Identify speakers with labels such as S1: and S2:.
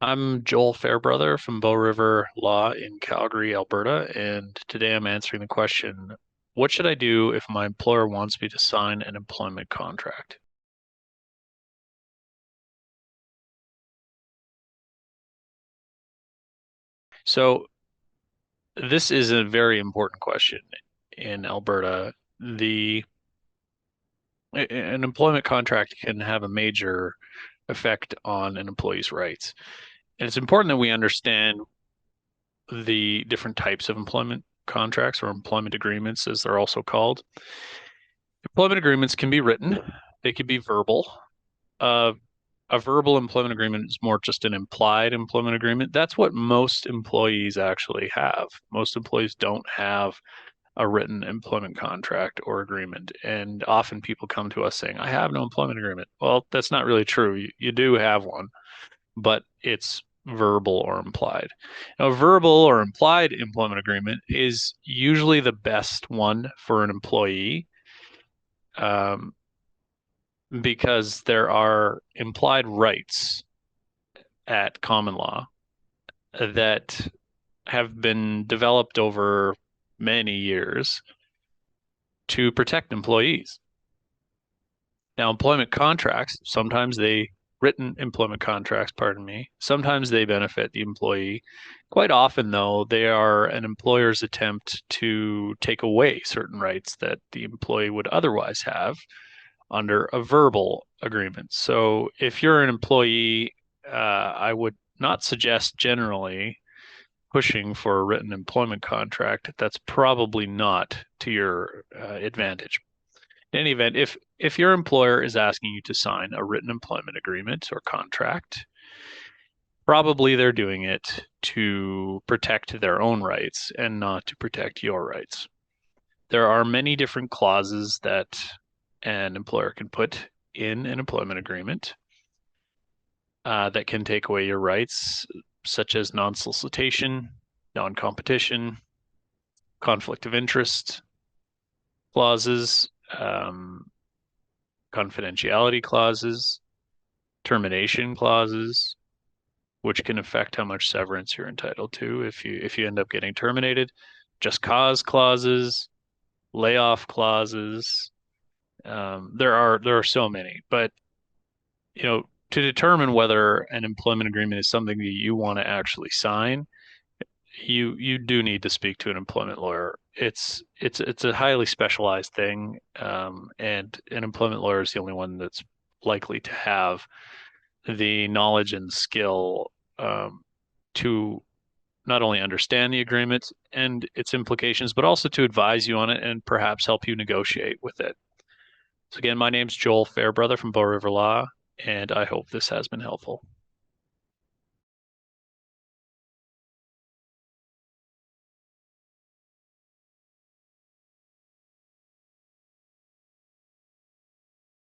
S1: I'm Joel Fairbrother from Bow River Law in Calgary, Alberta, and today I'm answering the question, what should I do if my employer wants me to sign an employment contract? So this is a very important question in Alberta. The an employment contract can have a major effect on an employee's rights. And it's important that we understand the different types of employment contracts or employment agreements, as they're also called. Employment agreements can be written, they can be verbal. Uh, a verbal employment agreement is more just an implied employment agreement. That's what most employees actually have. Most employees don't have a written employment contract or agreement. And often people come to us saying, I have no employment agreement. Well, that's not really true. You do have one, but it's verbal or implied. Now, a verbal or implied employment agreement is usually the best one for an employee. Um, because there are implied rights at common law that have been developed over many years to protect employees. Now, employment contracts, written employment contracts, pardon me, sometimes they benefit the employee. Quite often, though, they are an employer's attempt to take away certain rights that the employee would otherwise have under a verbal agreement. So if you're an employee, I would not suggest generally pushing for a written employment contract. That's probably not to your advantage. In any event, if your employer is asking you to sign a written employment agreement or contract, probably they're doing it to protect their own rights and not to protect your rights. There are many different clauses that an employer can put in an employment agreement that can take away your rights, such as non-solicitation, non-competition, conflict of interest clauses, confidentiality clauses, termination clauses, which can affect how much severance you're entitled to if you end up getting terminated, just cause clauses, layoff clauses. There are so many, but to determine whether an employment agreement is something that you want to actually sign, you do need to speak to an employment lawyer. It's a highly specialized thing, and an employment lawyer is the only one that's likely to have the knowledge and skill to not only understand the agreement and its implications, but also to advise you on it and perhaps help you negotiate with it. So again, my name's Joel Fairbrother from Bow River Law, and I hope this has been helpful.